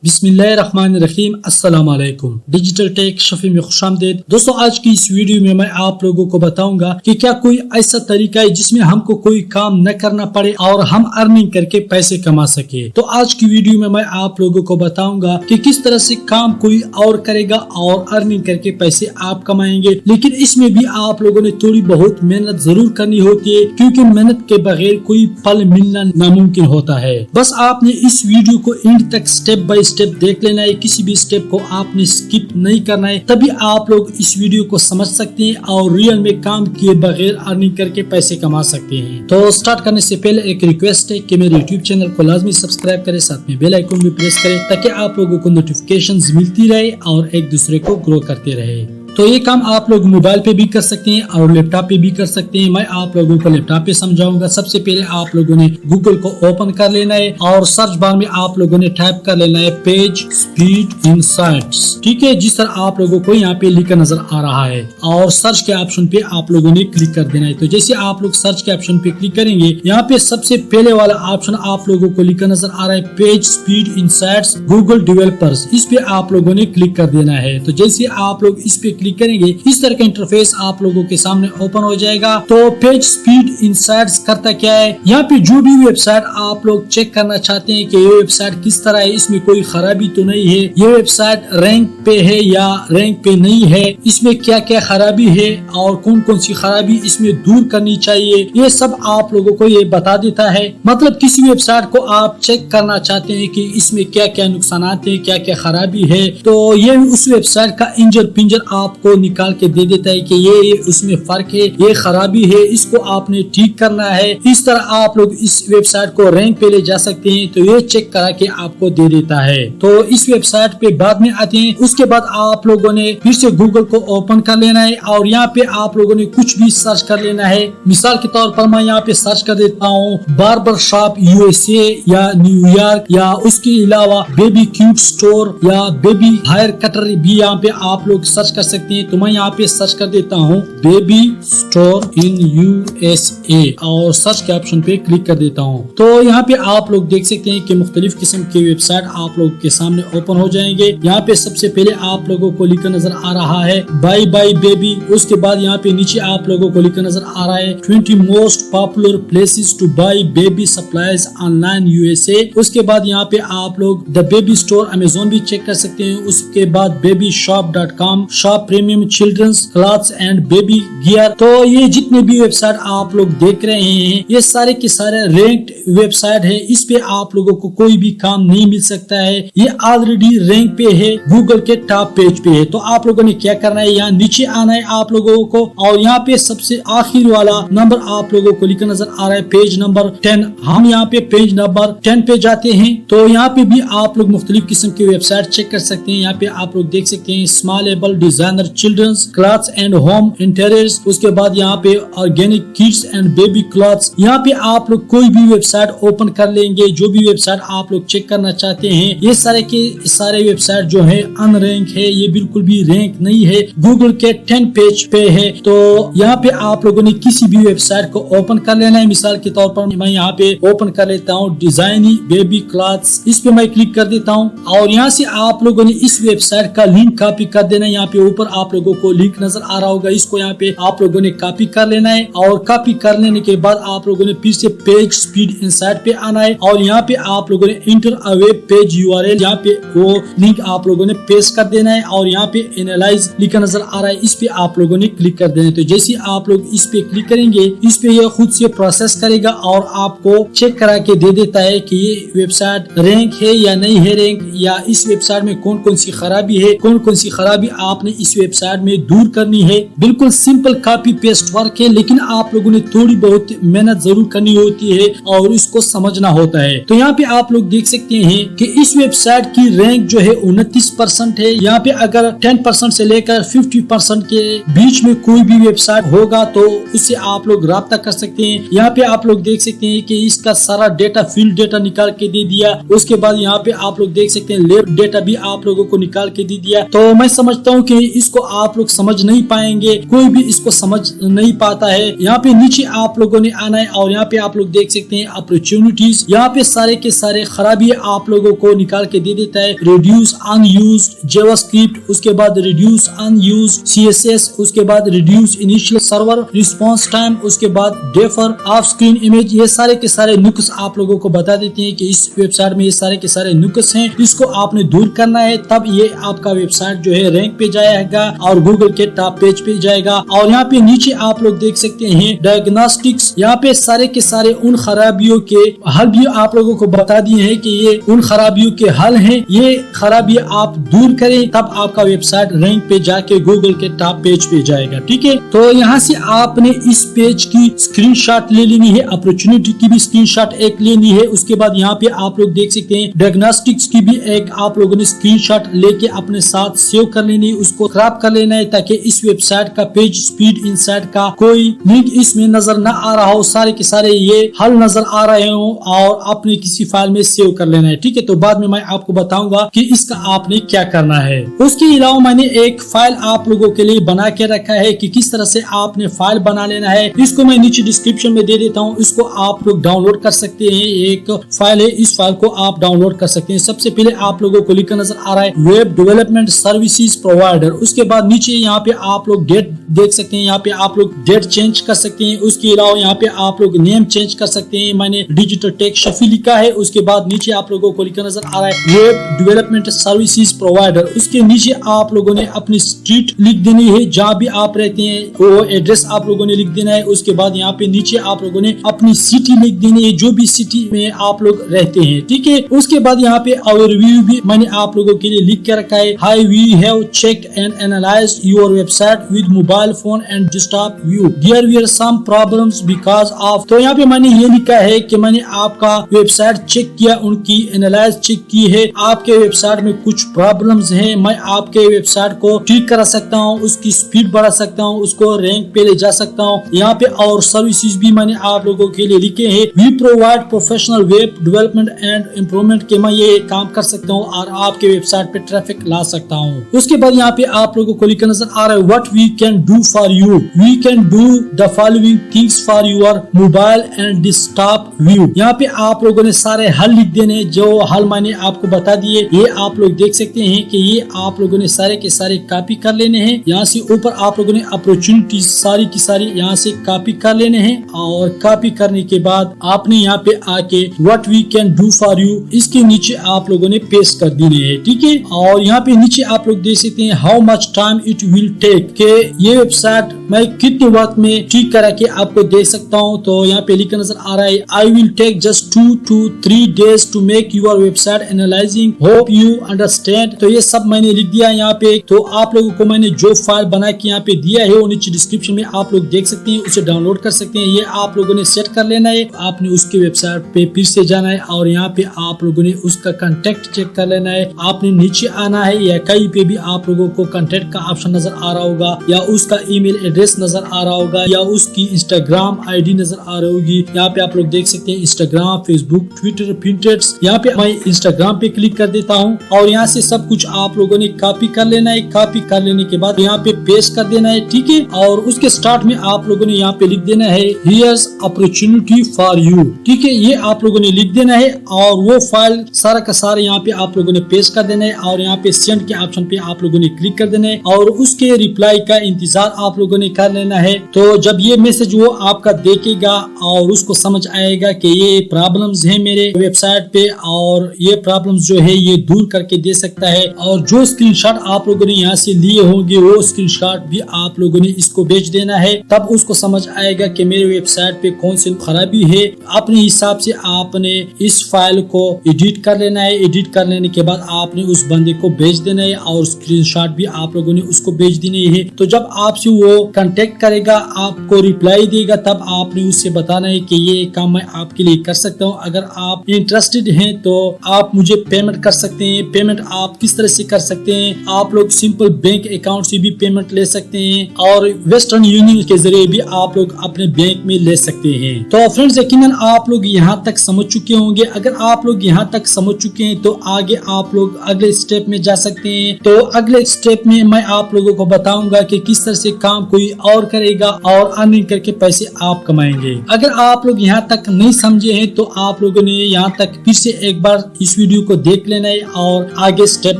बिस्मिल्लाहिर्रहमानिर्रहीम। अस्सलाम वालेकुम। डिजिटल टेक शफी में खुशामदीद। दोस्तों, आज की इस वीडियो में मैं आप लोगों को बताऊंगा कि क्या कोई ऐसा तरीका है जिसमें हमको कोई काम न करना पड़े और हम अर्निंग करके पैसे कमा सके। तो आज की वीडियो में मैं आप लोगों को बताऊंगा कि किस तरह से काम कोई और करेगा और अर्निंग करके पैसे आप कमाएंगे। लेकिन इसमें भी आप लोगों ने थोड़ी बहुत मेहनत जरूर करनी होती है, क्योंकि मेहनत के बगैर कोई फल मिलना नामुमकिन होता है। बस आपने इस वीडियो को एंड तक स्टेप बाय स्टेप देख लेना है, किसी भी स्टेप को आपने स्किप नहीं करना है, तभी आप लोग इस वीडियो को समझ सकते हैं और रियल में काम किए बगैर अर्निंग करके पैसे कमा सकते हैं। तो स्टार्ट करने से पहले एक रिक्वेस्ट है कि मेरे यूट्यूब चैनल को लाजमी सब्सक्राइब करें, साथ में बेल आइकन भी प्रेस करें ताकि आप लोगों को नोटिफिकेशंस मिलती रहे और एक दूसरे को ग्रो करते रहे। तो ये काम आप लोग मोबाइल पे भी कर सकते हैं और लैपटॉप पे भी कर सकते हैं। मैं आप लोगों को लैपटॉप पे समझाऊंगा। सबसे पहले आप लोगों ने गूगल को ओपन कर लेना है और सर्च बार में आप लोगों ने टाइप कर लेना है पेज स्पीड इनसाइट्स। ठीक है, जिस तरह आप लोगों को यहाँ पे लिखा नजर आ रहा है और सर्च के ऑप्शन पे आप लोगों ने क्लिक कर देना है। तो जैसे आप लोग सर्च के ऑप्शन पे क्लिक करेंगे, यहाँ पे सबसे पहले वाला ऑप्शन आप लोगों को लिखा नजर आ रहा है page speed insights Google developers. इस पे आप लोगों ने क्लिक कर देना है। तो जैसे आप लोग इस पे क्लिक करेंगे, इस तरह का इंटरफेस आप लोगों के सामने ओपन हो जाएगा। तो पेज स्पीड इनसाइट्स करता क्या है, यहाँ पे जो भी वेबसाइट आप लोग चेक करना चाहते हैं कि ये वेबसाइट किस तरह है, इसमें कोई खराबी तो नहीं है, ये वेबसाइट रैंक पे है या रैंक पे नहीं है, इसमें क्या क्या खराबी है और कौन कौन सी खराबी इसमें दूर करनी चाहिए, ये सब आप लोगों को ये बता देता है। मतलब किसी वेबसाइट को आप चेक करना चाहते हैं कि इसमें क्या क्या नुकसान है, क्या क्या खराबी है, तो ये उस वेबसाइट का इंजर पिंजर आपको निकाल के दे देता है कि ये उसमें फर्क है, ये खराबी है, इसको आपने ठीक करना है। इस तरह आप लोग इस वेबसाइट को रैंक पे ले जा सकते हैं। तो ये चेक करा के आपको दे देता है। तो इस वेबसाइट पे बाद में आते हैं। उसके बाद आप लोगों ने फिर से गूगल को ओपन कर लेना है और यहाँ पे आप लोगों ने कुछ भी सर्च कर लेना है। मिसाल के तौर पर मैं यहाँ पे सर्च कर देता हूँ बार्बर शॉप यूएसए या न्यूयॉर्क, या उसके अलावा बेबी क्यूट स्टोर या बेबी हेयर कटर भी यहाँ पे आप लोग सर्च कर सकते हैं। तो मैं यहाँ पे सर्च कर देता हूँ बेबी स्टोर इन यूएसए और सर्च के ऑप्शन पे क्लिक कर देता हूँ। तो यहाँ पे आप लोग देख सकते हैं कि मुख्तलिफ किस्म के वेबसाइट आप लोग के सामने ओपन हो जाएंगे। यहाँ पे सबसे पहले आप लोगों को लिखा नजर आ रहा है बाय बाय बेबी। उसके बाद यहाँ पे नीचे आप लोगों को लिखा नजर आ रहा है 20 most popular places to buy baby supplies online USA. उसके बाद यहाँ पे आप लोग द बेबी स्टोर अमेज़न भी चेक कर सकते हैं। उसके बाद baby shop.com, shop premium children's clothes and baby gear. तो ये जितने भी वेबसाइट आप लोग देख रहे हैं, ये सारे के सारे रैंक्ड वेबसाइट है। इस पे आप लोगों को कोई भी काम नहीं मिल सकता है। ये ऑलरेडी रैंक पे है, गूगल के टॉप पेज पे है। तो आप लोगों ने क्या करना है, यहाँ नीचे आना है आप लोगों को और यहाँ पे सबसे आखिर वाला नंबर आप लोगों को लिखा नजर आ रहा है पेज नंबर 10। हम यहाँ पे पेज नंबर 10 पे जाते हैं। तो यहाँ पे भी आप लोग मुख्तलिफ किस्म की वेबसाइट चेक कर सकते हैं। यहाँ पे आप लोग देख सकते हैं Smallable designer children's clothes and home interiors. उसके बाद यहाँ पे organic kids and baby clothes. यहाँ पे आप लोग कोई भी वेबसाइट ओपन कर लेंगे, जो भी वेबसाइट आप लोग चेक करना चाहते हैं। ये सारे के सारे वेबसाइट जो है अनरैंक है, ये बिल्कुल भी रैंक नहीं है, गूगल के 10 पेज पे है। तो यहाँ पे आप लोगों ने किसी भी वेबसाइट को ओपन कर लेना है। मिसाल के तौर पर मैं यहाँ पे ओपन कर लेता हूँ डिजाइनी बेबी क्लॉथ्स। इस पे मैं क्लिक कर देता हूँ और यहाँ से आप लोगों ने इस वेबसाइट का लिंक कॉपी कर देना है। यहाँ पे ऊपर आप लोगों को लिंक नजर आ रहा होगा, इसको यहाँ पे आप लोगों ने कॉपी कर लेना है और कॉपी कर लेने के बाद आप लोगों ने फिर से पेज स्पीड इनसाइट पे आना है और यहाँ पे आप लोगों ने inter a web page URL, यहाँ पे वो लिंक आप लोगों ने पेस्ट कर देना है और यहाँ पे एनालाइज लिखा नजर आ रहा है, इस पे आप लोगों ने क्लिक कर देना है। तो जैसे आप लोग इस पे क्लिक करेंगे, इस पे ये खुद से प्रोसेस करेगा और आपको चेक करा के दे देता है कि ये वेबसाइट रैंक है या नहीं है रैंक, या इस वेबसाइट में कौन कौन सी खराबी है, कौन कौन सी खराबी आपने इस वेबसाइट में दूर करनी है। बिल्कुल सिंपल कॉपी पेस्ट वर्क है, लेकिन आप लोगों ने थोड़ी बहुत मेहनत जरूर करनी होती है और इसको समझना होता है। तो यहाँ पे आप लोग देख सकते हैं कि इस वेबसाइट की रैंक जो है 29% है। यहाँ पे अगर 10% से लेकर 50% के बीच में कोई भी वेबसाइट होगा तो उससे आप लोग राब्ता कर सकते हैं। यहाँ पे आप लोग देख सकते हैं कि इसका सारा डेटा फील्ड डेटा निकाल के दे दिया। उसके बाद यहाँ पे आप लोग देख सकते हैं लैब डेटा भी आप लोगों को निकाल के दे दिया। तो मैं समझता हूँ कि इसको आप लोग समझ नहीं पाएंगे, कोई भी इसको समझ नहीं पाता है। यहाँ पे नीचे आप लोगों ने आना है और यहाँ पे आप लोग देख सकते हैं अपॉर्चुनिटीज। यहाँ पे सारे के सारे खराबी आप लोगों को निकाल के दे देता है। रिड्यूस अनयूज्ड जावास्क्रिप्ट, उसके बाद रिड्यूस अनयूज्ड CSS, उसके बाद reduce initial server response time, उसके बाद डेफर ऑफ स्क्रीन इमेज। ये सारे के सारे नुक्स आप लोगों को बता देते हैं कि इस वेबसाइट में ये सारे के सारे नुक्स हैं, इसको आपने दूर करना है, तब ये आपका वेबसाइट जो है रैंक पे जाएगा और गूगल के टॉप पेज पे जाएगा। और यहाँ पे नीचे आप लोग देख सकते हैं डायग्नोस्टिक्स। यहाँ पे सारे के सारे उन खराबियों के हल भी आप लोगों को बता दिए हैं कि ये उन खराबियों के हल हैं, ये खराबी आप दूर करें, तब आपका वेबसाइट रैंक पे जाके गूगल के टॉप पेज पे जाएगा। ठीक है, तो यहाँ से आपने इस पेज की स्क्रीनशॉट ले लेनी है, अपॉर्चुनिटी की भी स्क्रीनशॉट एक लेनी है। उसके बाद यहाँ पे आप लोग देख सकते हैं डायग्नोस्टिक्स की भी एक आप लोगों ने स्क्रीनशॉट लेके अपने साथ सेव कर लेनी है, उसको क्रॉप कर लेना है ताकि इस वेबसाइट का पेज स्पीड इनसाइट का कोई लिंक इसमें नजर न आ रहा हो, सारे के सारे ये हल नजर आ रहे हो और अपने किसी फाइल में सेव कर लेना है। ठीक है, तो बाद में मैं आपको बताऊंगा कि इसका आपने क्या करना है। उसके अलावा मैंने एक फाइल आप लोगों के लिए बना के रखा है कि किस तरह से आपने फाइल बना लेना है। इसको मैं नीचे डिस्क्रिप्शन में दे देता हूँ, इसको आप लोग डाउनलोड कर सकते हैं। एक फाइल है, इस फाइल को आप डाउनलोड कर सकते हैं। सबसे पहले आप लोगों को लिखा नजर आ रहा है वेब डेवलपमेंट सर्विसेज प्रोवाइडर। उसके बाद नीचे यहाँ पे आप लोग डेट देख सकते हैं, यहाँ पे आप लोग डेट चेंज कर सकते हैं। उसके अलावा यहाँ पे आप लोग नेम चेंज कर सकते हैं, मैंने डिजिटल टेक शफी लिखा है। उसके बाद नीचे आप लोगों को लिखा नजर आ रहा है वेब डेवलपमेंट सर्विसेज प्रोवाइडर। उसके नीचे आप लोगों ने अपनी स्ट्रीट लिख देनी है, जहाँ भी आप रहते हैं वो एड्रेस आप लोगों ने लिख देना है। उसके बाद यहाँ पे नीचे आप लोगों ने अपनी सिटी लिख देनी है, जो भी सिटी में आप लोग रहते हैं। ठीक है, उसके बाद यहाँ पे ओवरव्यू भी मैंने आप लोगों के लिए लिख के रखा है। Hi we have check and analysed your website with mobile phone and desktop view, there were some problems because of. तो यहाँ पे मैंने ये लिखा है कि मैंने आपका वेबसाइट चेक किया, उनकी एनालाइज चेक की है, आपके वेबसाइट में कुछ प्रॉब्लम्स हैं, मैं आपके वेबसाइट को ठीक करा सकता हूँ, उसकी स्पीड बढ़ा सकता हूँ, उसको रैंक पे ले जा सकता हूँ। यहाँ पे और सर्विसेज भी मैंने आप लोगों के लिए लिखे हैं। We provide professional web development and improvement के मैं ये काम कर सकता हूँ और आपके वेबसाइट पे ट्रैफिक ला सकता हूँ। उसके बाद यहाँ पे आप लोगों को लिखा नजर आ रहा है what we can do for you, we can do the following things for your mobile and desktop view. यहाँ पे आप लोगों ने सारे हल लिख देने, जो हल मैंने आपको बता दिए ये आप लोग देख सकते हैं कि ये आप लोगों ने सारे के सारे कॉपी कर लेने हैं। यहाँ से ऊपर आप लोगों ने अपॉर्चुनिटीज सारी की सारी यहाँ से कॉपी कर लेने हैं और कॉपी करने के बाद आपने यहाँ पे आके what we can do for you इसके नीचे आप लोगों ने पेस्ट कर देने हैं। ठीक है, और यहाँ पे नीचे आप लोग देख सकते हैं how much time it will take, के ये वेबसाइट मैं कितने वक्त में ठीक करा के आपको दे सकता हूँ। तो यहाँ पे लिखा नजर आ रहा है I will take just 2 to 3 days to make your website analysing, hope you understand. तो ये सब मैंने लिख दिया यहाँ पे। तो आप लोगों को मैंने जो फाइल बना के यहाँ पे दिया है वो नीचे डिस्क्रिप्शन में आप लोग देख सकते हैं, उसे डाउनलोड कर सकते हैं। ये आप लोगों ने सेट कर लेना है, आपने उसके वेबसाइट पे फिर से जाना है और यहाँ पे आप लोगों ने उसका कांटेक्ट चेक कर लेना है। आपने नीचे आना है या कहीं पे भी आप लोगों को कांटेक्ट का ऑप्शन नजर आ रहा होगा या उसका ईमेल एड्रेस नजर आ रहा होगा या उसकी इंस्टाग्राम आईडी नजर आ रही होगी। यहाँ पे आप लोग देख सकते हैं इंस्टाग्राम, फेसबुक, ट्विटर, पिंटरेस्ट। यहाँ पे मैं इंस्टाग्राम पे क्लिक कर देता हूँ और यहाँ से सब कुछ आप लोगों ने कॉपी कर लेना है। कॉपी कर लेने के बाद यहाँ पे पेस्ट कर देना है। ठीक है, और उसके स्टार्ट में आप लोगों ने यहाँ पे लिख देना है हियर्स अपॉर्चुनिटी फॉर यू। ठीक है, ये आप लोगों ने लिख देना है और वो फाइल सारा का सारा यहाँ पे आप लोगों ने पेस्ट कर देना है और यहाँ पे सेंड के ऑप्शन पे आप लोगों ने क्लिक कर देना है और उसके रिप्लाई का इंतजार आप लोगों ने कर लेना है। तो जब ये मैसेज वो आपका देखेगा और उसको समझ आएगा कि ये प्रॉब्लम्स है मेरे वेबसाइट पे और ये प्रॉब्लम्स जो है ये दूर करके दे सकता है, और जो स्क्रीनशॉट आप लोगों ने यहाँ से लिए होंगे वो स्क्रीनशॉट भी आप लोगों ने इसको भेज देना है। तब उसको समझ आएगा कि मेरे वेबसाइट पे कौन सी खराबी है। अपने हिसाब से आपने इस फाइल को एडिट कर लेना है। एडिट कर लेने के बाद आपने उस बंदे को भेज देना है और स्क्रीनशॉट भी आप लोगों ने उसको भेज देनी है। तो जब आपसे वो कांटेक्ट करेगा, आपको रिप्लाई देगा, तब आपने उससे बताना है कि ये काम मैं आपके लिए कर सकता हूँ। अगर आप इंटरेस्टेड हैं तो आप मुझे पेमेंट कर सकते हैं। पेमेंट आप किस तरह से कर सकते हैं, आप लोग सिंपल बैंक अकाउंट से भी पेमेंट ले सकते हैं और वेस्टर्न यूनियन के जरिए भी आप लोग अपने बैंक में ले सकते हैं। तो फ्रेंड्स यकीनन आप लोग यहाँ तक समझ चुके होंगे। अगर आप लोग यहाँ तक समझ चुके हैं तो आगे आप लोग अगले स्टेप में जा सकते हैं। तो अगले स्टेप में जिसमें मैं आप लोगों को बताऊंगा कि किस तरह से काम कोई और करेगा और अर्निंग करके पैसे आप कमाएंगे। अगर आप लोग यहाँ तक नहीं समझे हैं तो आप लोगों ने यहाँ तक फिर से एक बार इस वीडियो को देख लेना है और आगे स्टेप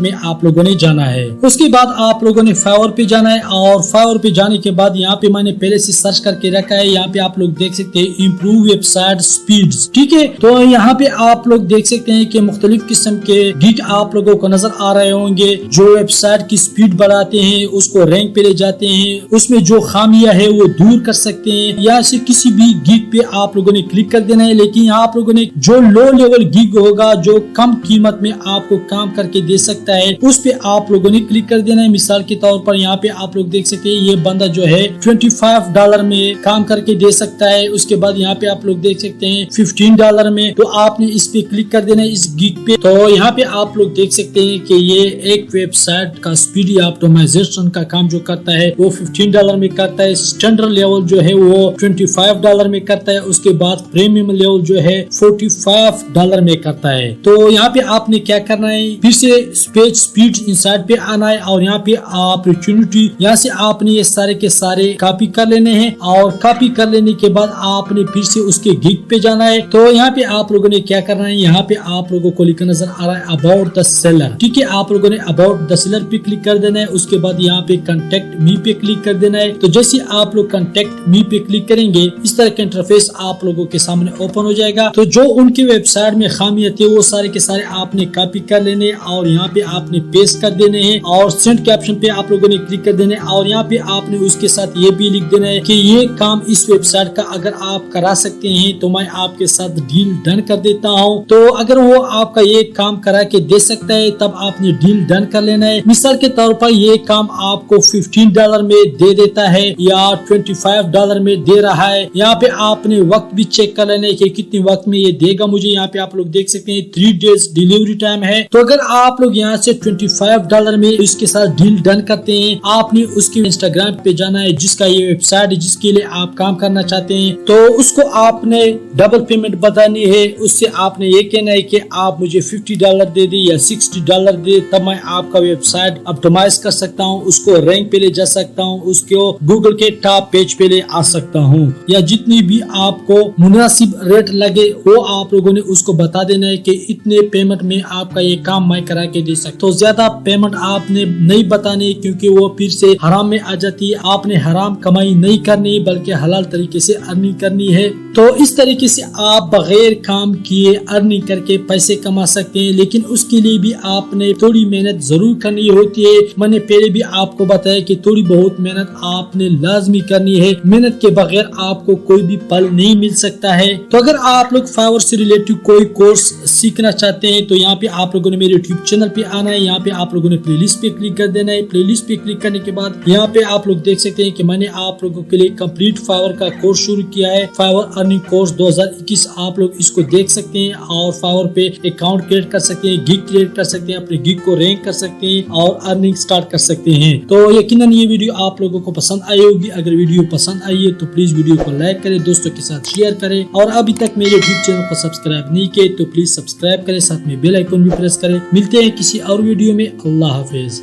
में आप लोगों ने जाना है। उसके बाद आप लोगों ने फाइवर पे जाना है और फाइवर पे जाने के बाद यहाँ पे मैंने पहले से सर्च करके रखा है। यहाँ पे आप लोग देख सकते हैं इम्प्रूव वेबसाइट स्पीड्स, ठीक है। तो यहाँ पे आप लोग देख सकते हैं कि मुख्तलिफ किस्म के गिग आप लोगों को नजर आ रहे होंगे जो वेबसाइट की स्पीड बढ़ाते हैं, उसको रैंक पे ले जाते हैं, उसमें जो खामियां है वो दूर कर सकते हैं। या से किसी भी गिग पे आप लोगों ने क्लिक कर देना है, लेकिन यहाँ आप लोगों ने जो लो लेवल गिग होगा जो कम कीमत में आपको काम करके दे सकता है उस पे आप लोगों ने क्लिक कर देना है। मिसाल के तौर पर यहाँ पे आप लोग देख सकते हैं ये बंदा जो है $25 में काम करके दे सकता है। उसके बाद यहाँ पे आप लोग देख सकते हैं $15 में, तो आपने इस पे क्लिक कर देना है इस गिग पे। तो यहाँ पे आप लोग देख सकते हैं कि ये एक वेबसाइट का स्पीड ऑप्टिमाइजेशन का काम जो करता है वो $15 में करता है। स्टैंडर्ड लेवल जो है वो $25 में करता है। उसके बाद प्रीमियम लेवल जो है $45 में करता है। तो यहाँ पे आपने क्या करना है, फिर से पेज स्पीड इंसाइड पे आना है और यहाँ पे अपॉर्चुनिटी, यहाँ से आपने ये सारे के सारे कॉपी कर लेने हैं और कॉपी कर लेने के बाद आपने फिर से उसके गिग पे जाना है। तो यहाँ पे आप लोगों ने क्या करना है, यहाँ पे आप लोगों को लिखा नजर आ रहा है अबाउट द सेलर, ठीक है। आप लोगों ने अबाउट द सेलर पे क्लिक कर देना है। उसके बाद यहाँ पे कॉन्टेक्ट मी पे क्लिक कर देना है। तो जैसे आप लोग कॉन्टेक्ट मी पे क्लिक करेंगे इस तरह का इंटरफेस आप लोगों के सामने ओपन हो जाएगा। तो जो उनकी वेबसाइट में खामियां थे वो सारे के सारे आपने कॉपी कर लेने और यहाँ पे आपने पेस्ट कर देने हैं और सेंड कैप्शन पे आप लोगों ने क्लिक कर देने और यहाँ पे आपने उसके साथ ये भी लिख देना है कि ये काम इस वेबसाइट का अगर आप करा सकते हैं तो मैं आपके साथ डील डन कर देता हूँ। तो अगर वो आपका ये काम करा के दे सकता है तब आपने डील डन कर लेना है। मिसाल के तौर पर ये काम आपको $15 में दे देता है या $25 में दे रहा है। यहाँ पे आपने वक्त भी चेक कर लेना है कि कितने वक्त में ये देगा मुझे। यहाँ पे आप लोग देख सकते हैं 3 डेज डिलीवरी टाइम है। तो अगर आप लोग यहाँ से $25 में इसके साथ डील डन करते हैं, आपने उसके इंस्टाग्राम पे जाना है जिसका ये वेबसाइट है जिसके लिए आप काम करना चाहते हैं। तो उसको आपने डबल पेमेंट बतानी है। उससे आपने ये कहना है कि आप मुझे $50 दे दे या $60 दे, तब मैं आपका वेबसाइट ऑप्टिमाइज कर सकता हूँ, उसको रैंक पे ले जा सकता हूँ, उसको गूगल के टॉप पेज पे ले आ सकता हूँ। या जितनी भी आपको मुनासिब रेट लगे वो आप लोगों ने उसको बता देना है कि इतने पेमेंट में आपका ये काम मैं करा के दे सकता हूँ। तो ज्यादा पेमेंट आपने नहीं बतानी क्योंकि वो फिर से हराम में आ जाती है। आपने हराम कमाई नहीं करनी बल्कि हलाल तरीके से अर्निंग करनी है। तो इस तरीके से आप बगैर काम किए अर्निंग करके पैसे कमा सकते हैं, लेकिन उसके लिए भी आपने थोड़ी मेहनत जरूर करनी होती है। मैंने पहले भी आपको बताया कि थोड़ी बहुत मेहनत आपने लाजमी करनी है। मेहनत के बगैर आपको कोई भी फल नहीं मिल सकता है। तो अगर आप लोग फाइवर से रिलेटेड कोई कोर्स सीखना चाहते हैं तो यहाँ पे आप लोगों ने मेरे यूट्यूब चैनल पे आना है। यहाँ पे आप लोगों ने प्लेलिस्ट पे क्लिक कर देना है। प्लेलिस्ट पे क्लिक करने के बाद यहाँ पे आप लोग देख सकते हैं कि मैंने आप लोगों के लिए कंप्लीट फाइवर का कोर्स शुरू किया है, फाइवर अर्निंग कोर्स 2021। आप लोग इसको देख सकते हैं और फाइवर पे अकाउंट क्रिएट कर सकते हैं, गिग क्रिएट कर सकते हैं, अपने गिग को रैंक कर सकते हैं और अर्निंग स्टार्ट कर सकते हैं। तो यकीनन ये वीडियो आप लोगों को पसंद आई होगी। अगर वीडियो पसंद आई है तो प्लीज वीडियो को लाइक करें, दोस्तों के साथ शेयर करें और अभी तक मेरे यूट्यूब चैनल को सब्सक्राइब नहीं किए तो प्लीज सब्सक्राइब करें, साथ में बेल आइकन भी प्रेस करें। मिलते हैं किसी और वीडियो में। अल्लाह हाफिज।